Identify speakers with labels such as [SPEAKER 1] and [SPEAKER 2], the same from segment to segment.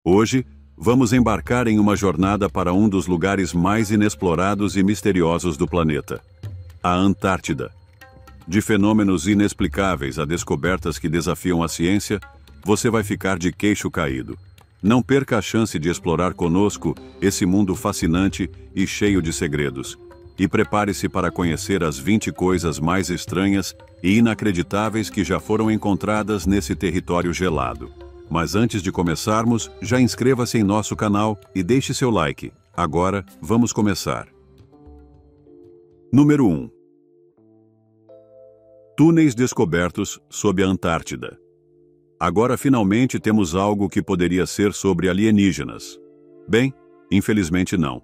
[SPEAKER 1] Hoje, vamos embarcar em uma jornada para um dos lugares mais inexplorados e misteriosos do planeta, a Antártida. De fenômenos inexplicáveis a descobertas que desafiam a ciência, você vai ficar de queixo caído. Não perca a chance de explorar conosco esse mundo fascinante e cheio de segredos. E prepare-se para conhecer as 20 coisas mais estranhas e inacreditáveis que já foram encontradas nesse território gelado. Mas antes de começarmos, já inscreva-se em nosso canal e deixe seu like. Agora, vamos começar. Número 1. Túneis descobertos sob a Antártida. Agora finalmente temos algo que poderia ser sobre alienígenas. Bem, infelizmente não.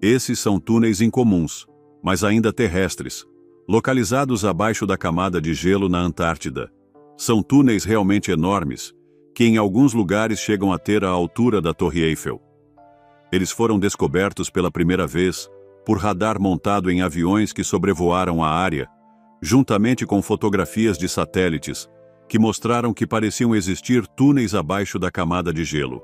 [SPEAKER 1] Esses são túneis incomuns, mas ainda terrestres, localizados abaixo da camada de gelo na Antártida. São túneis realmente enormes, que em alguns lugares chegam a ter a altura da Torre Eiffel. Eles foram descobertos pela primeira vez por radar montado em aviões que sobrevoaram a área, juntamente com fotografias de satélites, que mostraram que pareciam existir túneis abaixo da camada de gelo.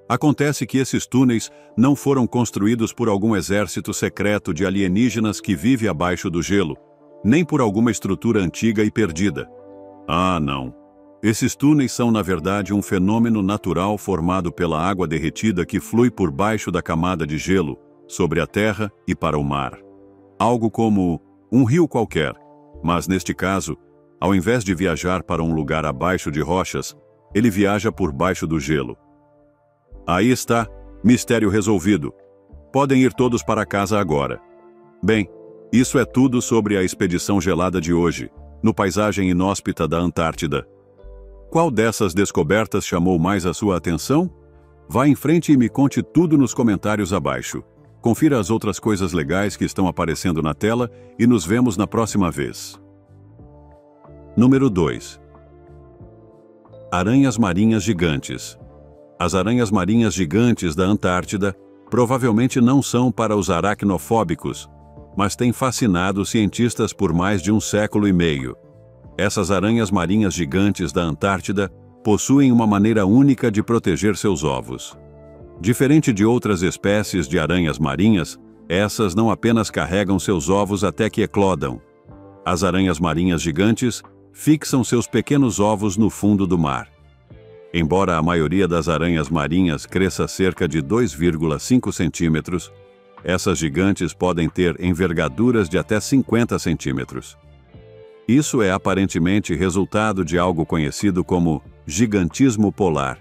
[SPEAKER 1] Acontece que esses túneis não foram construídos por algum exército secreto de alienígenas que vive abaixo do gelo, nem por alguma estrutura antiga e perdida. Ah, não. Esses túneis são, na verdade, um fenômeno natural formado pela água derretida que flui por baixo da camada de gelo, sobre a terra e para o mar. Algo como um rio qualquer, mas neste caso, ao invés de viajar para um lugar abaixo de rochas, ele viaja por baixo do gelo. Aí está, mistério resolvido. Podem ir todos para casa agora. Bem, isso é tudo sobre a expedição gelada de hoje, no paisagem inóspita da Antártida. Qual dessas descobertas chamou mais a sua atenção? Vá em frente e me conte tudo nos comentários abaixo. Confira as outras coisas legais que estão aparecendo na tela e nos vemos na próxima vez. Número 2. Aranhas marinhas gigantes. As aranhas marinhas gigantes da Antártida provavelmente não são para os aracnofóbicos, mas têm fascinado cientistas por mais de um século e meio. Essas aranhas marinhas gigantes da Antártida possuem uma maneira única de proteger seus ovos. Diferente de outras espécies de aranhas marinhas, essas não apenas carregam seus ovos até que eclodam. As aranhas marinhas gigantes fixam seus pequenos ovos no fundo do mar. Embora a maioria das aranhas marinhas cresça cerca de 2,5 centímetros, essas gigantes podem ter envergaduras de até 50 centímetros. Isso é aparentemente resultado de algo conhecido como gigantismo polar,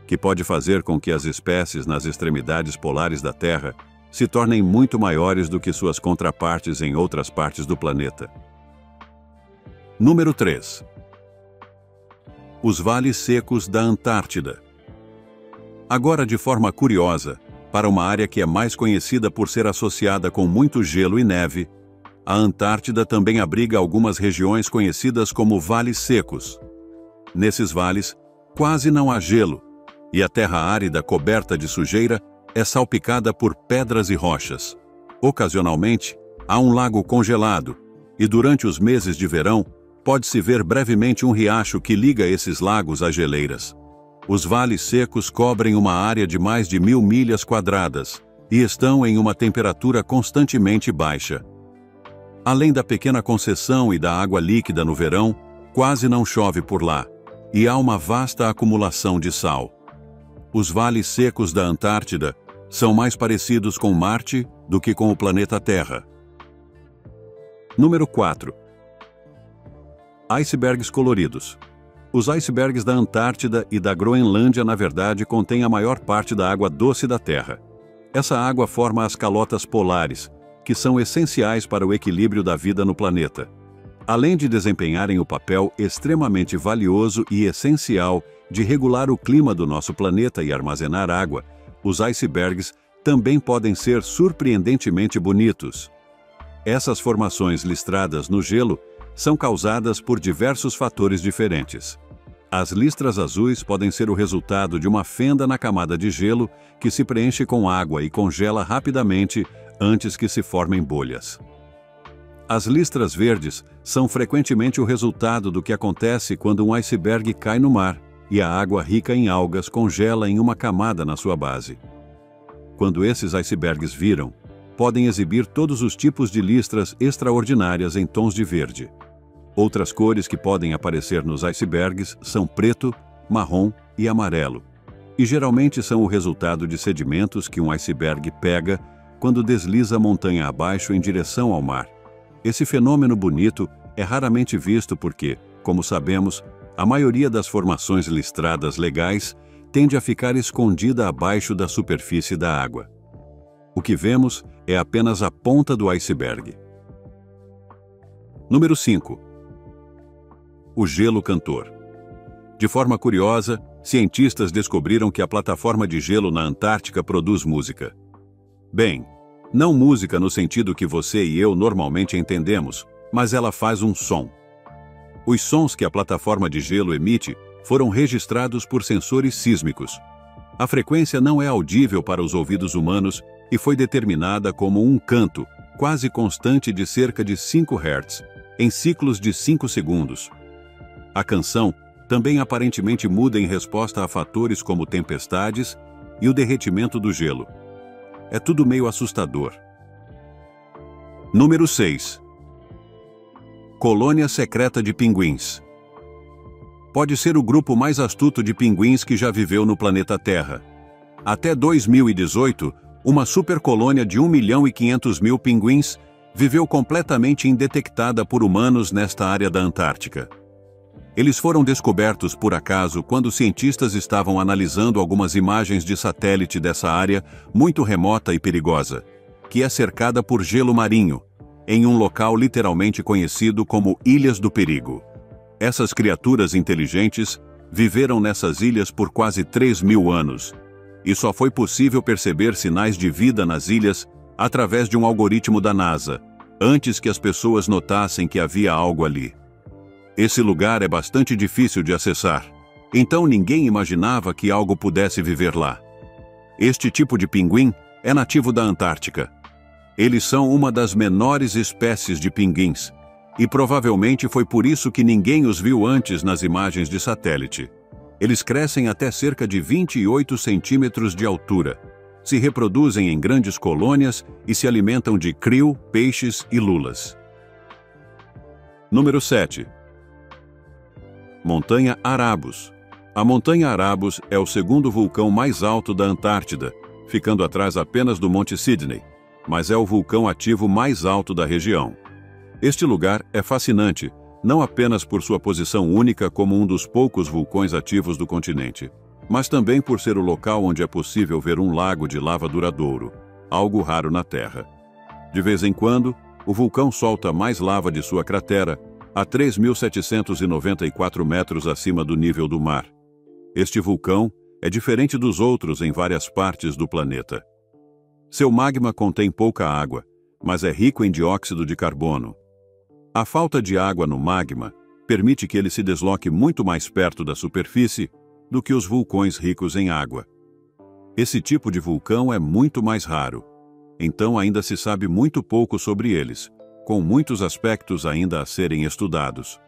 [SPEAKER 1] que pode fazer com que as espécies nas extremidades polares da Terra se tornem muito maiores do que suas contrapartes em outras partes do planeta. Número 3. Os vales secos da Antártida. Agora, de forma curiosa, para uma área que é mais conhecida por ser associada com muito gelo e neve, a Antártida também abriga algumas regiões conhecidas como vales secos. Nesses vales, quase não há gelo, e a terra árida coberta de sujeira é salpicada por pedras e rochas. Ocasionalmente, há um lago congelado, e durante os meses de verão, pode-se ver brevemente um riacho que liga esses lagos às geleiras. Os vales secos cobrem uma área de mais de 1.000 milhas quadradas e estão em uma temperatura constantemente baixa. Além da pequena concessão e da água líquida no verão, quase não chove por lá, e há uma vasta acumulação de sal. Os vales secos da Antártida são mais parecidos com Marte do que com o planeta Terra. Número 4. Icebergs coloridos. Os icebergs da Antártida e da Groenlândia, na verdade, contêm a maior parte da água doce da Terra. Essa água forma as calotas polares, que são essenciais para o equilíbrio da vida no planeta. Além de desempenharem o papel extremamente valioso e essencial de regular o clima do nosso planeta e armazenar água, os icebergs também podem ser surpreendentemente bonitos. Essas formações listradas no gelo são causadas por diversos fatores diferentes. As listras azuis podem ser o resultado de uma fenda na camada de gelo que se preenche com água e congela rapidamente antes que se formem bolhas. As listras verdes são frequentemente o resultado do que acontece quando um iceberg cai no mar, e a água rica em algas congela em uma camada na sua base. Quando esses icebergs viram, podem exibir todos os tipos de listras extraordinárias em tons de verde. Outras cores que podem aparecer nos icebergs são preto, marrom e amarelo, e geralmente são o resultado de sedimentos que um iceberg pega quando desliza montanha abaixo em direção ao mar. Esse fenômeno bonito é raramente visto porque, como sabemos, a maioria das formações listradas legais tende a ficar escondida abaixo da superfície da água. O que vemos é apenas a ponta do iceberg. Número 5. O gelo cantor. De forma curiosa, cientistas descobriram que a plataforma de gelo na Antártica produz música. Bem, não música no sentido que você e eu normalmente entendemos, mas ela faz um som. Os sons que a plataforma de gelo emite foram registrados por sensores sísmicos. A frequência não é audível para os ouvidos humanos e foi determinada como um canto, quase constante de cerca de 5 Hz, em ciclos de 5 segundos. A canção também aparentemente muda em resposta a fatores como tempestades e o derretimento do gelo. É tudo meio assustador. Número 6. Colônia secreta de pinguins. Pode ser o grupo mais astuto de pinguins que já viveu no planeta Terra. Até 2018, uma supercolônia de 1.500.000 pinguins viveu completamente indetectada por humanos nesta área da Antártica. Eles foram descobertos por acaso quando cientistas estavam analisando algumas imagens de satélite dessa área muito remota e perigosa, que é cercada por gelo marinho, em um local literalmente conhecido como Ilhas do Perigo. Essas criaturas inteligentes viveram nessas ilhas por quase 3.000 anos, e só foi possível perceber sinais de vida nas ilhas através de um algoritmo da NASA, antes que as pessoas notassem que havia algo ali. Esse lugar é bastante difícil de acessar, então ninguém imaginava que algo pudesse viver lá. Este tipo de pinguim é nativo da Antártica. Eles são uma das menores espécies de pinguins, e provavelmente foi por isso que ninguém os viu antes nas imagens de satélite. Eles crescem até cerca de 28 centímetros de altura, se reproduzem em grandes colônias e se alimentam de krill, peixes e lulas. Número 7. Montanha Arabus. A Montanha Arabus é o segundo vulcão mais alto da Antártida, ficando atrás apenas do Monte Sydney, mas é o vulcão ativo mais alto da região. Este lugar é fascinante, não apenas por sua posição única como um dos poucos vulcões ativos do continente, mas também por ser o local onde é possível ver um lago de lava duradouro, algo raro na Terra. De vez em quando, o vulcão solta mais lava de sua cratera, a 3.794 metros acima do nível do mar. Este vulcão é diferente dos outros em várias partes do planeta. Seu magma contém pouca água, mas é rico em dióxido de carbono. A falta de água no magma permite que ele se desloque muito mais perto da superfície do que os vulcões ricos em água. Esse tipo de vulcão é muito mais raro, então ainda se sabe muito pouco sobre eles, com muitos aspectos ainda a serem estudados.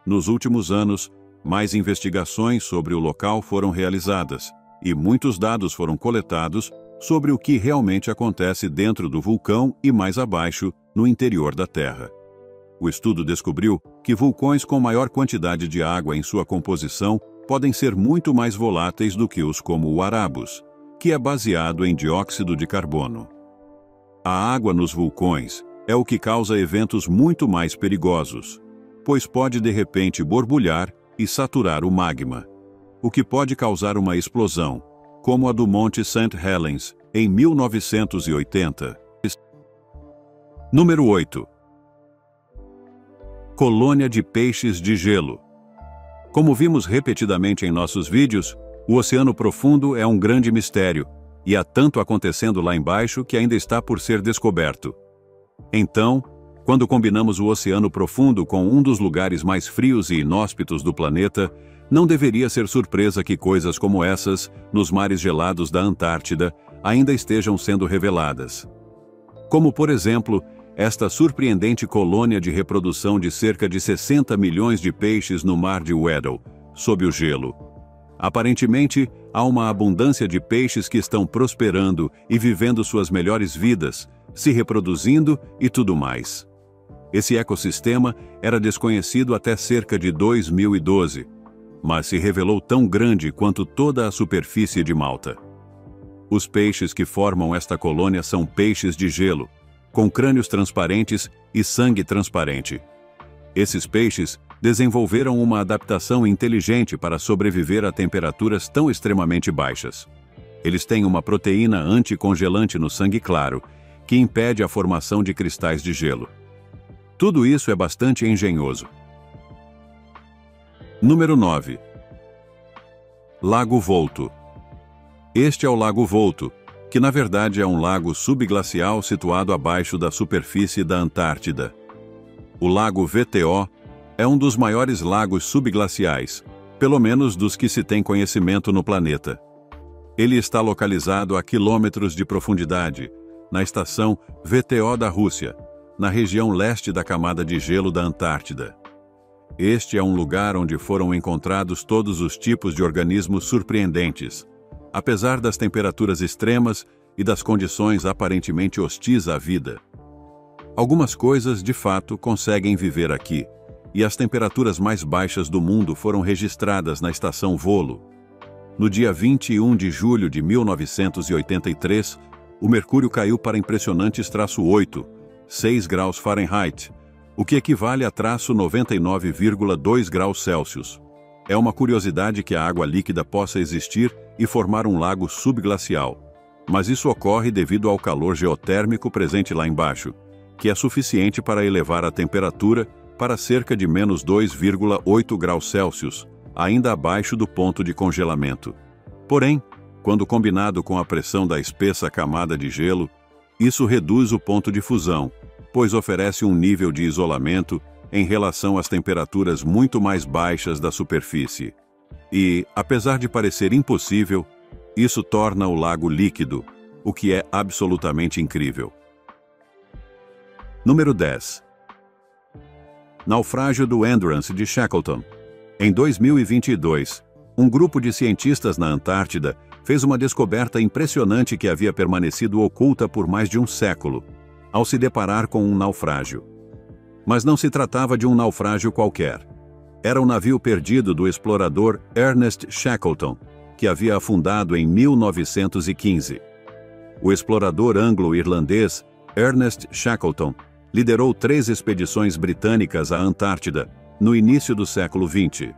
[SPEAKER 1] Nos últimos anos, mais investigações sobre o local foram realizadas e muitos dados foram coletados sobre o que realmente acontece dentro do vulcão e mais abaixo, no interior da Terra. O estudo descobriu que vulcões com maior quantidade de água em sua composição podem ser muito mais voláteis do que os como o Arabus, que é baseado em dióxido de carbono. A água nos vulcões é o que causa eventos muito mais perigosos, pois pode de repente borbulhar e saturar o magma, o que pode causar uma explosão, como a do Monte St. Helens, em 1980. Número 8. Colônia de peixes de gelo. Como vimos repetidamente em nossos vídeos, o Oceano Profundo é um grande mistério, e há tanto acontecendo lá embaixo que ainda está por ser descoberto. Então, quando combinamos o Oceano Profundo com um dos lugares mais frios e inóspitos do planeta, não deveria ser surpresa que coisas como essas, nos mares gelados da Antártida, ainda estejam sendo reveladas. Como, por exemplo, esta surpreendente colônia de reprodução de cerca de 60 milhões de peixes no mar de Weddell, sob o gelo, Aparentemente, há uma abundância de peixes que estão prosperando e vivendo suas melhores vidas, se reproduzindo e tudo mais. Esse ecossistema era desconhecido até cerca de 2012, mas se revelou tão grande quanto toda a superfície de Malta. Os peixes que formam esta colônia são peixes de gelo, com crânios transparentes e sangue transparente. Esses peixes desenvolveram uma adaptação inteligente para sobreviver a temperaturas tão extremamente baixas. Eles têm uma proteína anticongelante no sangue claro, que impede a formação de cristais de gelo. Tudo isso é bastante engenhoso. Número 9. Lago Volto. Este é o Lago Volto, que na verdade é um lago subglacial situado abaixo da superfície da Antártida. O Lago VTO é um dos maiores lagos subglaciais, pelo menos dos que se tem conhecimento no planeta. Ele está localizado a quilômetros de profundidade, na estação VTO da Rússia, na região leste da camada de gelo da Antártida. Este é um lugar onde foram encontrados todos os tipos de organismos surpreendentes, apesar das temperaturas extremas e das condições aparentemente hostis à vida. Algumas coisas, de fato, conseguem viver aqui, e as temperaturas mais baixas do mundo foram registradas na estação Volo. No dia 21 de julho de 1983, o mercúrio caiu para impressionantes -8, 6 graus Fahrenheit, o que equivale a -99,2 graus Celsius. É uma curiosidade que a água líquida possa existir e formar um lago subglacial, mas isso ocorre devido ao calor geotérmico presente lá embaixo, que é suficiente para elevar a temperatura para cerca de -2,8 graus Celsius, ainda abaixo do ponto de congelamento. Porém, quando combinado com a pressão da espessa camada de gelo, isso reduz o ponto de fusão, pois oferece um nível de isolamento em relação às temperaturas muito mais baixas da superfície. E, apesar de parecer impossível, isso torna o lago líquido, o que é absolutamente incrível. Número 10. Naufrágio do Endurance de Shackleton. Em 2022, um grupo de cientistas na Antártida fez uma descoberta impressionante que havia permanecido oculta por mais de um século, ao se deparar com um naufrágio. Mas não se tratava de um naufrágio qualquer. Era o navio perdido do explorador Ernest Shackleton, que havia afundado em 1915. O explorador anglo-irlandês Ernest Shackleton liderou 3 expedições britânicas à Antártida no início do século XX.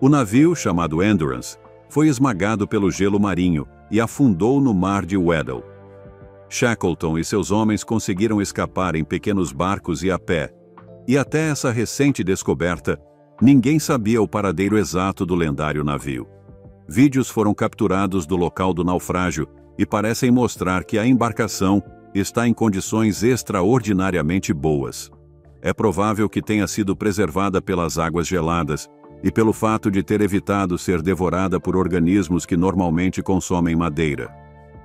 [SPEAKER 1] O navio, chamado Endurance, foi esmagado pelo gelo marinho e afundou no mar de Weddell. Shackleton e seus homens conseguiram escapar em pequenos barcos e a pé, e até essa recente descoberta, ninguém sabia o paradeiro exato do lendário navio. Vídeos foram capturados do local do naufrágio e parecem mostrar que a embarcação está em condições extraordinariamente boas. É provável que tenha sido preservada pelas águas geladas e pelo fato de ter evitado ser devorada por organismos que normalmente consomem madeira.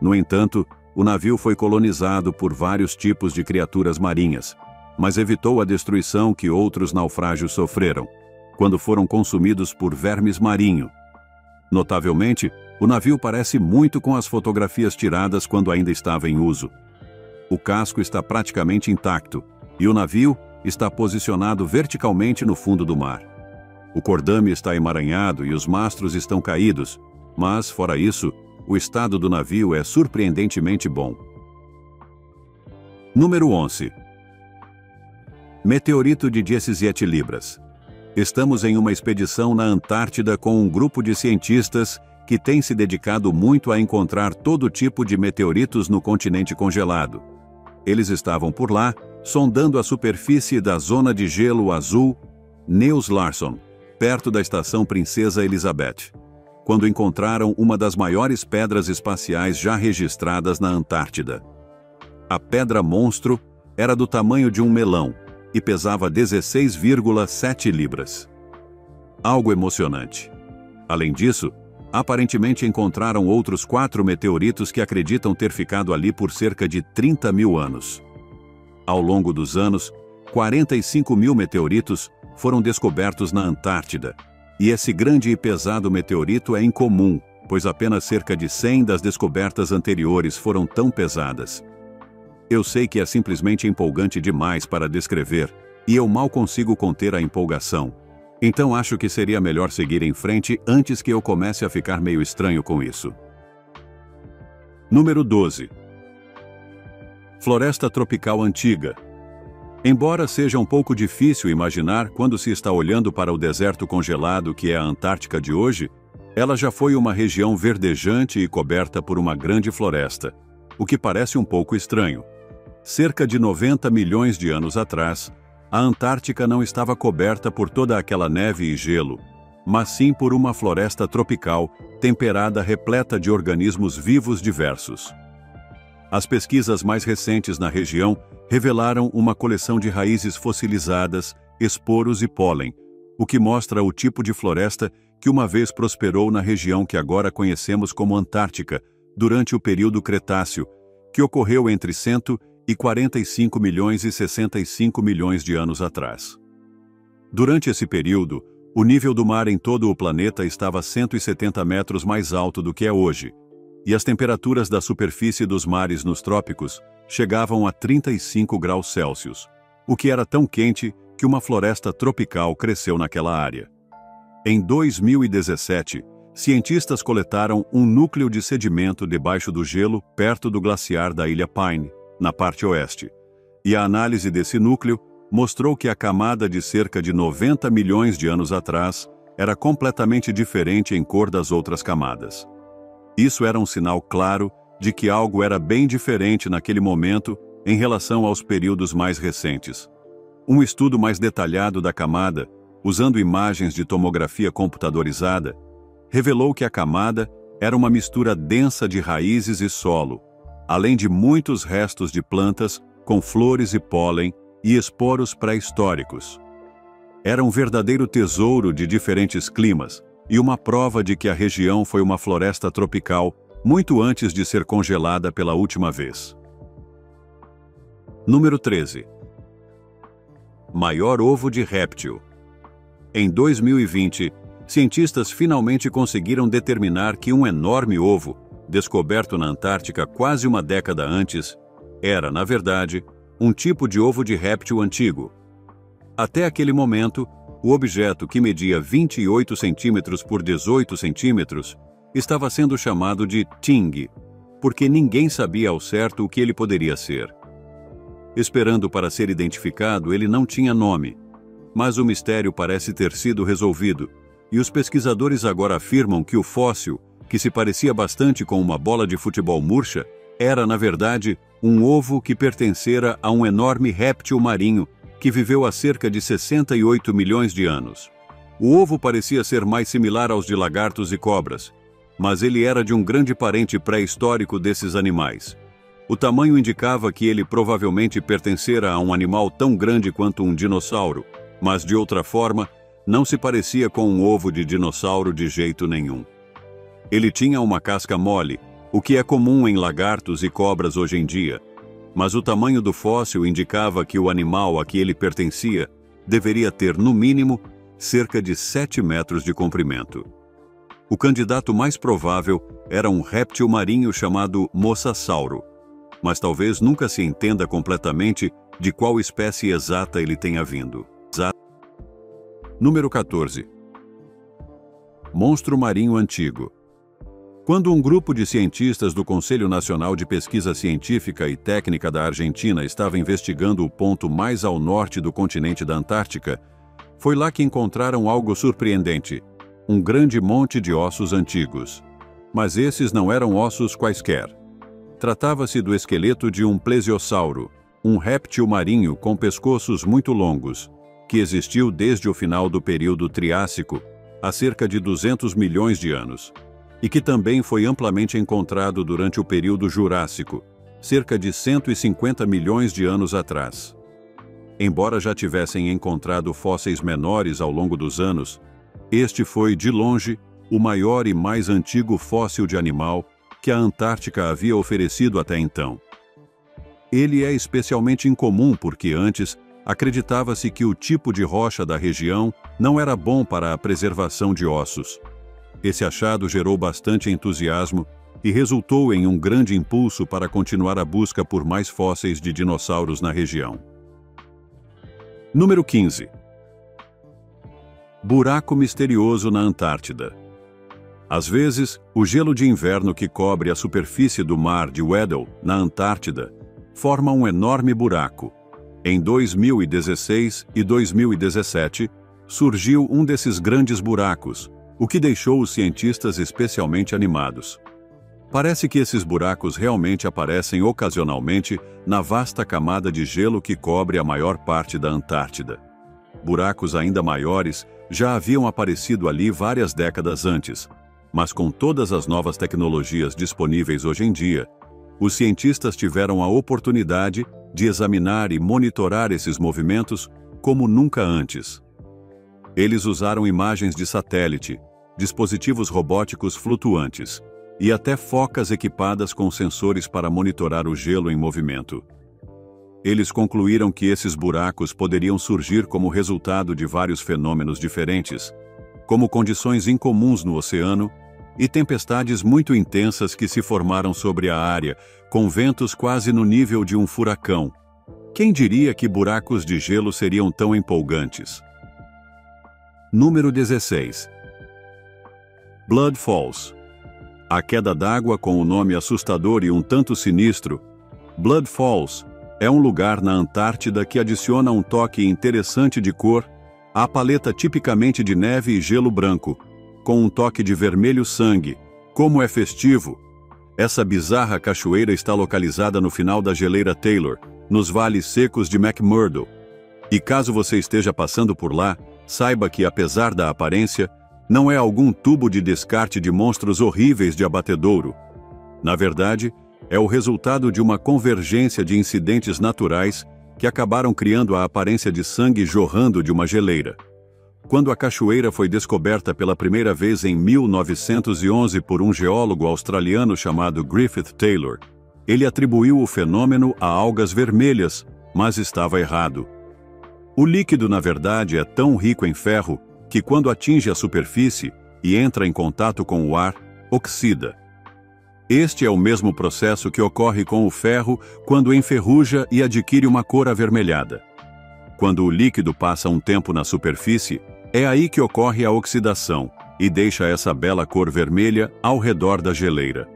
[SPEAKER 1] No entanto, o navio foi colonizado por vários tipos de criaturas marinhas, mas evitou a destruição que outros naufrágios sofreram, quando foram consumidos por vermes marinhos. Notavelmente, o navio parece muito com as fotografias tiradas quando ainda estava em uso. O casco está praticamente intacto, e o navio está posicionado verticalmente no fundo do mar. O cordame está emaranhado e os mastros estão caídos, mas, fora isso, o estado do navio é surpreendentemente bom. Número 11. Meteorito de 17 libras. Estamos em uma expedição na Antártida com um grupo de cientistas que tem se dedicado muito a encontrar todo tipo de meteoritos no continente congelado. Eles estavam por lá, sondando a superfície da zona de gelo azul Neus Larson, perto da estação Princesa Elizabeth, quando encontraram uma das maiores pedras espaciais já registradas na Antártida. A pedra monstro era do tamanho de um melão e pesava 16,7 libras. Algo emocionante. Além disso, aparentemente encontraram outros 4 meteoritos que acreditam ter ficado ali por cerca de 30 mil anos. Ao longo dos anos, 45 mil meteoritos foram descobertos na Antártida, E esse grande e pesado meteorito é incomum, pois apenas cerca de 100 das descobertas anteriores foram tão pesadas. Eu sei que é simplesmente empolgante demais para descrever, e eu mal consigo conter a empolgação. Então acho que seria melhor seguir em frente antes que eu comece a ficar meio estranho com isso. Número 12. Floresta tropical antiga. Embora seja um pouco difícil imaginar quando se está olhando para o deserto congelado que é a Antártica de hoje, ela já foi uma região verdejante e coberta por uma grande floresta, o que parece um pouco estranho. Cerca de 90 milhões de anos atrás, a Antártica não estava coberta por toda aquela neve e gelo, mas sim por uma floresta tropical temperada repleta de organismos vivos diversos. As pesquisas mais recentes na região revelaram uma coleção de raízes fossilizadas, esporos e pólen, o que mostra o tipo de floresta que uma vez prosperou na região que agora conhecemos como Antártica, durante o período Cretáceo, que ocorreu entre 145 milhões e 65 milhões de anos atrás. Durante esse período, o nível do mar em todo o planeta estava 170 metros mais alto do que é hoje, e as temperaturas da superfície dos mares nos trópicos chegavam a 35 graus Celsius, o que era tão quente que uma floresta tropical cresceu naquela área. Em 2017, cientistas coletaram um núcleo de sedimento debaixo do gelo perto do glaciar da Ilha Pine, na parte oeste, e a análise desse núcleo mostrou que a camada de cerca de 90 milhões de anos atrás era completamente diferente em cor das outras camadas. Isso era um sinal claro de que algo era bem diferente naquele momento em relação aos períodos mais recentes. Um estudo mais detalhado da camada, usando imagens de tomografia computadorizada, revelou que a camada era uma mistura densa de raízes e solo, além de muitos restos de plantas com flores e pólen e esporos pré-históricos. Era um verdadeiro tesouro de diferentes climas e uma prova de que a região foi uma floresta tropical muito antes de ser congelada pela última vez. Número 13. Maior ovo de réptil. Em 2020, cientistas finalmente conseguiram determinar que um enorme ovo, descoberto na Antártica quase uma década antes, era, na verdade, um tipo de ovo de réptil antigo. Até aquele momento, o objeto, que media 28 centímetros por 18 centímetros, estava sendo chamado de Ting, porque ninguém sabia ao certo o que ele poderia ser. Esperando para ser identificado, ele não tinha nome, mas o mistério parece ter sido resolvido, e os pesquisadores agora afirmam que o fóssil, que se parecia bastante com uma bola de futebol murcha, era, na verdade, um ovo que pertencera a um enorme réptil marinho que viveu há cerca de 68 milhões de anos. O ovo parecia ser mais similar aos de lagartos e cobras, mas ele era de um grande parente pré-histórico desses animais. O tamanho indicava que ele provavelmente pertencera a um animal tão grande quanto um dinossauro, mas de outra forma, não se parecia com um ovo de dinossauro de jeito nenhum. Ele tinha uma casca mole, o que é comum em lagartos e cobras hoje em dia, mas o tamanho do fóssil indicava que o animal a que ele pertencia deveria ter, no mínimo, cerca de 7 metros de comprimento. O candidato mais provável era um réptil marinho chamado Mosasauro, mas talvez nunca se entenda completamente de qual espécie exata ele tenha vindo. Número 14. Monstro marinho antigo. Quando um grupo de cientistas do Conselho Nacional de Pesquisa Científica e Técnica da Argentina estava investigando o ponto mais ao norte do continente da Antártica, foi lá que encontraram algo surpreendente: um grande monte de ossos antigos. Mas esses não eram ossos quaisquer. Tratava-se do esqueleto de um plesiosauro, um réptil marinho com pescoços muito longos, que existiu desde o final do período Triássico, há cerca de 200 milhões de anos. E que também foi amplamente encontrado durante o período Jurássico, cerca de 150 milhões de anos atrás. Embora já tivessem encontrado fósseis menores ao longo dos anos, este foi, de longe, o maior e mais antigo fóssil de animal que a Antártica havia oferecido até então. Ele é especialmente incomum porque antes acreditava-se que o tipo de rocha da região não era bom para a preservação de ossos. Esse achado gerou bastante entusiasmo e resultou em um grande impulso para continuar a busca por mais fósseis de dinossauros na região. Número 15. Buraco misterioso na Antártida. Às vezes, o gelo de inverno que cobre a superfície do mar de Weddell, na Antártida, forma um enorme buraco. Em 2016 e 2017, surgiu um desses grandes buracos, o que deixou os cientistas especialmente animados. Parece que esses buracos realmente aparecem ocasionalmente na vasta camada de gelo que cobre a maior parte da Antártida. Buracos ainda maiores já haviam aparecido ali várias décadas antes, mas com todas as novas tecnologias disponíveis hoje em dia, os cientistas tiveram a oportunidade de examinar e monitorar esses movimentos como nunca antes. Eles usaram imagens de satélite, dispositivos robóticos flutuantes e até focas equipadas com sensores para monitorar o gelo em movimento. Eles concluíram que esses buracos poderiam surgir como resultado de vários fenômenos diferentes, como condições incomuns no oceano e tempestades muito intensas que se formaram sobre a área, com ventos quase no nível de um furacão. Quem diria que buracos de gelo seriam tão empolgantes? Número 16. Blood Falls. A queda d'água com o nome assustador e um tanto sinistro, Blood Falls, é um lugar na Antártida que adiciona um toque interessante de cor à paleta tipicamente de neve e gelo branco, com um toque de vermelho sangue. Como é festivo! Essa bizarra cachoeira está localizada no final da geleira Taylor, nos vales secos de McMurdo. E caso você esteja passando por lá, saiba que, apesar da aparência, não é algum tubo de descarte de monstros horríveis de abatedouro. Na verdade, é o resultado de uma convergência de incidentes naturais que acabaram criando a aparência de sangue jorrando de uma geleira. Quando a cachoeira foi descoberta pela primeira vez em 1911 por um geólogo australiano chamado Griffith Taylor, ele atribuiu o fenômeno a algas vermelhas, mas estava errado. O líquido, na verdade, é tão rico em ferro que, quando atinge a superfície e entra em contato com o ar, oxida. Este é o mesmo processo que ocorre com o ferro quando enferruja e adquire uma cor avermelhada. Quando o líquido passa um tempo na superfície, é aí que ocorre a oxidação e deixa essa bela cor vermelha ao redor da geleira.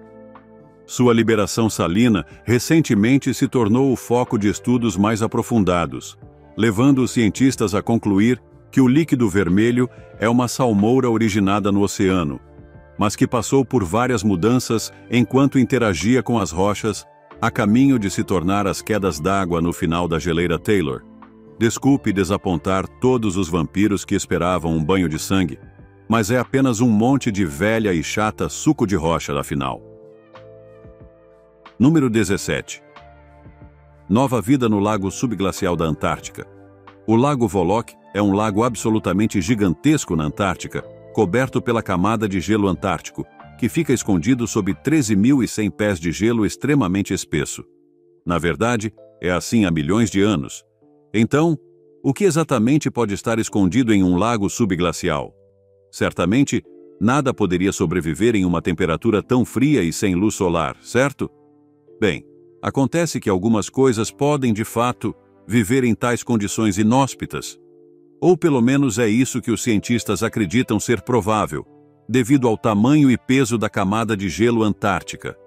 [SPEAKER 1] Sua liberação salina recentemente se tornou o foco de estudos mais aprofundados, levando os cientistas a concluir que o líquido vermelho é uma salmoura originada no oceano, mas que passou por várias mudanças enquanto interagia com as rochas, a caminho de se tornar as quedas d'água no final da geleira Taylor. Desculpe desapontar todos os vampiros que esperavam um banho de sangue, mas é apenas um monte de velha e chata suco de rocha, afinal. Número 17. Nova vida no lago subglacial da Antártica. O Lago Volok é um lago absolutamente gigantesco na Antártica, coberto pela camada de gelo antártico, que fica escondido sob 13.100 pés de gelo extremamente espesso. Na verdade, é assim há milhões de anos. Então, o que exatamente pode estar escondido em um lago subglacial? Certamente, nada poderia sobreviver em uma temperatura tão fria e sem luz solar, certo? Bem, acontece que algumas coisas podem, de fato, viver em tais condições inóspitas. Ou pelo menos é isso que os cientistas acreditam ser provável, devido ao tamanho e peso da camada de gelo antártica.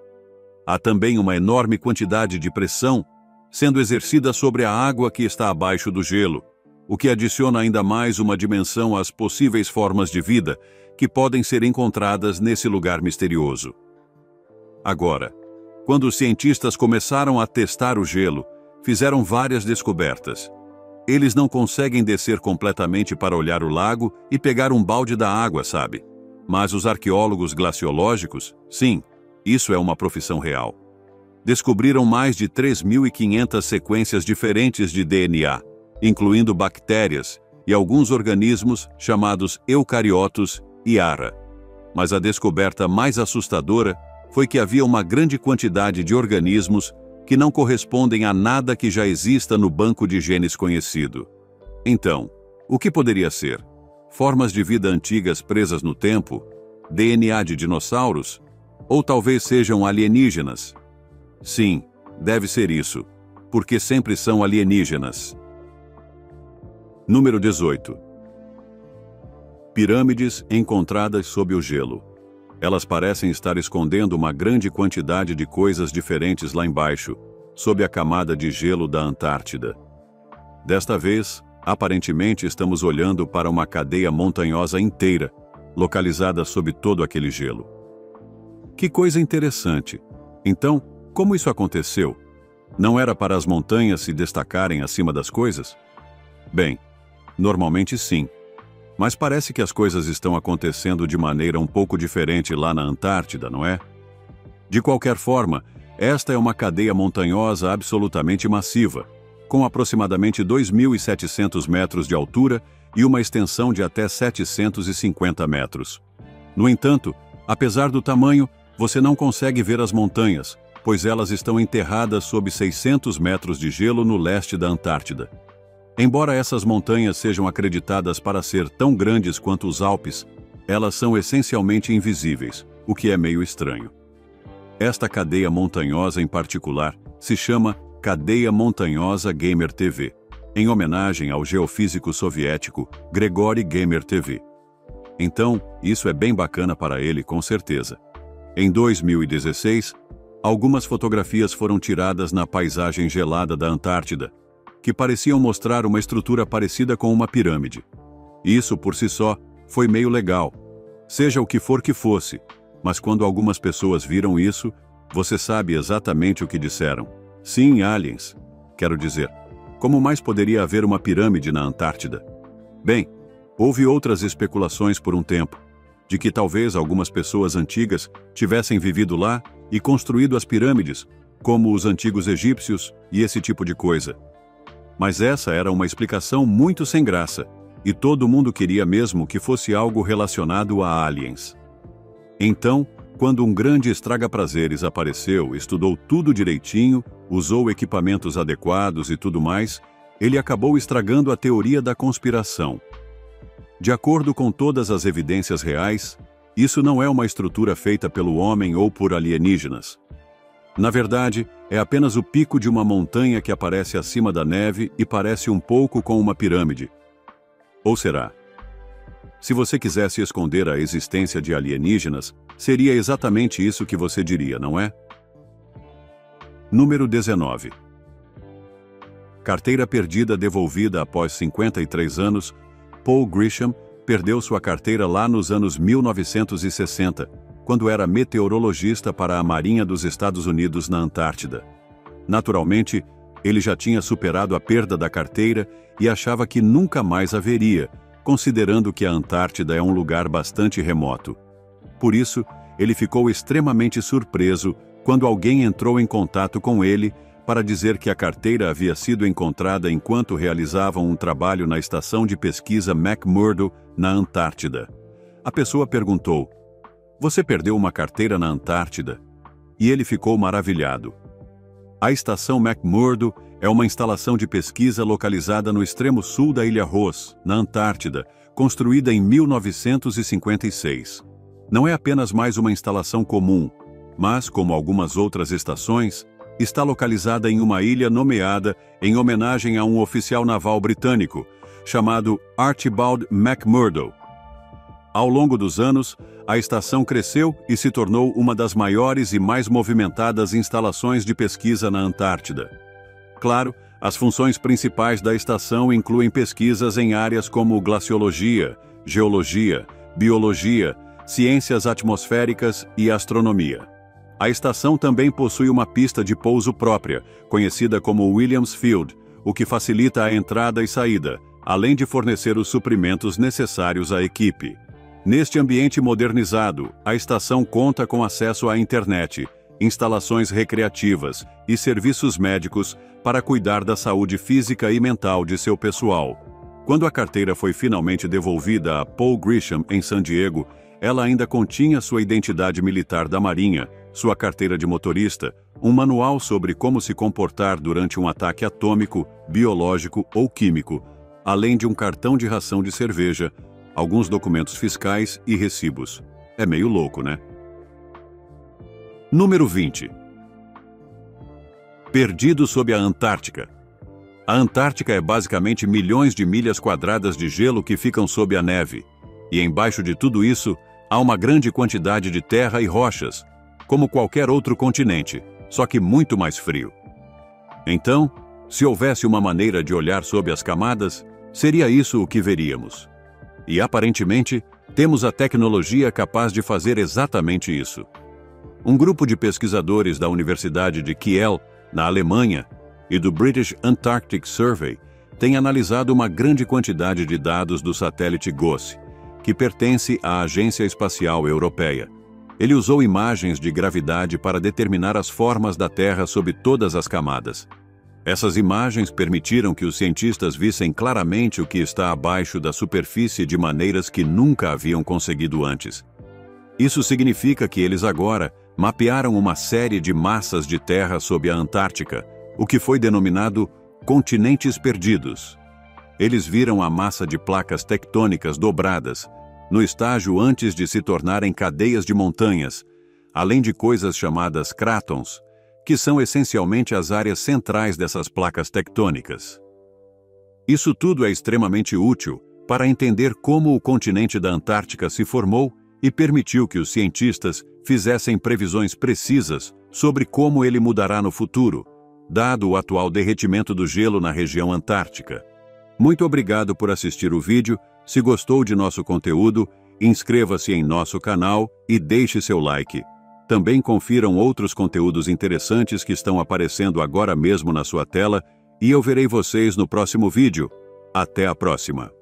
[SPEAKER 1] Há também uma enorme quantidade de pressão sendo exercida sobre a água que está abaixo do gelo, o que adiciona ainda mais uma dimensão às possíveis formas de vida que podem ser encontradas nesse lugar misterioso. Agora, quando os cientistas começaram a testar o gelo, fizeram várias descobertas. Eles não conseguem descer completamente para olhar o lago e pegar um balde da água, sabe? Mas os arqueólogos glaciológicos, sim, isso é uma profissão real. Descobriram mais de 3.500 sequências diferentes de DNA, incluindo bactérias e alguns organismos chamados eucariotos e ara. Mas a descoberta mais assustadora foi que havia uma grande quantidade de organismos que não correspondem a nada que já exista no banco de genes conhecido. Então, o que poderia ser? Formas de vida antigas presas no tempo? DNA de dinossauros? Ou talvez sejam alienígenas? Sim, deve ser isso, porque sempre são alienígenas. Número 18. Pirâmides encontradas sob o gelo. Elas parecem estar escondendo uma grande quantidade de coisas diferentes lá embaixo, sob a camada de gelo da Antártida. Desta vez, aparentemente estamos olhando para uma cadeia montanhosa inteira, localizada sob todo aquele gelo. Que coisa interessante! Então, como isso aconteceu? Não era para as montanhas se destacarem acima das coisas? Bem, normalmente sim. Mas parece que as coisas estão acontecendo de maneira um pouco diferente lá na Antártida, não é? De qualquer forma, esta é uma cadeia montanhosa absolutamente massiva, com aproximadamente 2.700 metros de altura e uma extensão de até 750 metros. No entanto, apesar do tamanho, você não consegue ver as montanhas, pois elas estão enterradas sob 600 metros de gelo no leste da Antártida. Embora essas montanhas sejam acreditadas para ser tão grandes quanto os Alpes, elas são essencialmente invisíveis, o que é meio estranho. Esta cadeia montanhosa em particular se chama Cadeia Montanhosa Gamer-TV, em homenagem ao geofísico soviético Grigori Gamer-TV. Então, isso é bem bacana para ele, com certeza. Em 2016, algumas fotografias foram tiradas na paisagem gelada da Antártida, que pareciam mostrar uma estrutura parecida com uma pirâmide. Isso, por si só, foi meio legal, seja o que for que fosse, mas quando algumas pessoas viram isso, você sabe exatamente o que disseram. Sim, aliens. Quero dizer, como mais poderia haver uma pirâmide na Antártida? Bem, houve outras especulações por um tempo, de que talvez algumas pessoas antigas tivessem vivido lá e construído as pirâmides, como os antigos egípcios e esse tipo de coisa. Mas essa era uma explicação muito sem graça, e todo mundo queria mesmo que fosse algo relacionado a aliens. Então, quando um grande estraga-prazeres apareceu, estudou tudo direitinho, usou equipamentos adequados e tudo mais, ele acabou estragando a teoria da conspiração. De acordo com todas as evidências reais, isso não é uma estrutura feita pelo homem ou por alienígenas. Na verdade, é apenas o pico de uma montanha que aparece acima da neve e parece um pouco com uma pirâmide. Ou será? Se você quisesse esconder a existência de alienígenas, seria exatamente isso que você diria, não é? Número 19. Carteira perdida devolvida após 53 anos. Paul Grisham perdeu sua carteira lá nos anos 1960, quando era meteorologista para a Marinha dos Estados Unidos na Antártida. Naturalmente, ele já tinha superado a perda da carteira e achava que nunca mais haveria, considerando que a Antártida é um lugar bastante remoto. Por isso, ele ficou extremamente surpreso quando alguém entrou em contato com ele para dizer que a carteira havia sido encontrada enquanto realizavam um trabalho na estação de pesquisa McMurdo, na Antártida. A pessoa perguntou: "Você perdeu uma carteira na Antártida?" E ele ficou maravilhado. A estação McMurdo é uma instalação de pesquisa localizada no extremo sul da Ilha Ross, na Antártida, construída em 1956. Não é apenas mais uma instalação comum, mas, como algumas outras estações, está localizada em uma ilha nomeada em homenagem a um oficial naval britânico, chamado Archibald McMurdo. Ao longo dos anos, a estação cresceu e se tornou uma das maiores e mais movimentadas instalações de pesquisa na Antártida. Claro, as funções principais da estação incluem pesquisas em áreas como glaciologia, geologia, biologia, ciências atmosféricas e astronomia. A estação também possui uma pista de pouso própria, conhecida como Williams Field, o que facilita a entrada e saída, além de fornecer os suprimentos necessários à equipe. Neste ambiente modernizado, a estação conta com acesso à internet, instalações recreativas e serviços médicos para cuidar da saúde física e mental de seu pessoal. Quando a carteira foi finalmente devolvida a Paul Grisham em San Diego, ela ainda continha sua identidade militar da Marinha, sua carteira de motorista, um manual sobre como se comportar durante um ataque atômico, biológico ou químico, além de um cartão de ração de cerveja, alguns documentos fiscais e recibos. É meio louco, né? Número 20. Perdido sob a Antártica. A Antártica é basicamente milhões de milhas quadradas de gelo que ficam sob a neve. E embaixo de tudo isso, há uma grande quantidade de terra e rochas, como qualquer outro continente, só que muito mais frio. Então, se houvesse uma maneira de olhar sob as camadas, seria isso o que veríamos. E aparentemente, temos a tecnologia capaz de fazer exatamente isso. Um grupo de pesquisadores da Universidade de Kiel, na Alemanha, e do British Antarctic Survey tem analisado uma grande quantidade de dados do satélite GOES, que pertence à Agência Espacial Europeia. Ele usou imagens de gravidade para determinar as formas da Terra sob todas as camadas. Essas imagens permitiram que os cientistas vissem claramente o que está abaixo da superfície de maneiras que nunca haviam conseguido antes. Isso significa que eles agora mapearam uma série de massas de terra sob a Antártica, o que foi denominado continentes perdidos. Eles viram a massa de placas tectônicas dobradas, no estágio antes de se tornarem cadeias de montanhas, além de coisas chamadas crátons, que são essencialmente as áreas centrais dessas placas tectônicas. Isso tudo é extremamente útil para entender como o continente da Antártica se formou e permitiu que os cientistas fizessem previsões precisas sobre como ele mudará no futuro, dado o atual derretimento do gelo na região antártica. Muito obrigado por assistir o vídeo. Se gostou de nosso conteúdo, inscreva-se em nosso canal e deixe seu like. Também confiram outros conteúdos interessantes que estão aparecendo agora mesmo na sua tela e eu verei vocês no próximo vídeo. Até a próxima!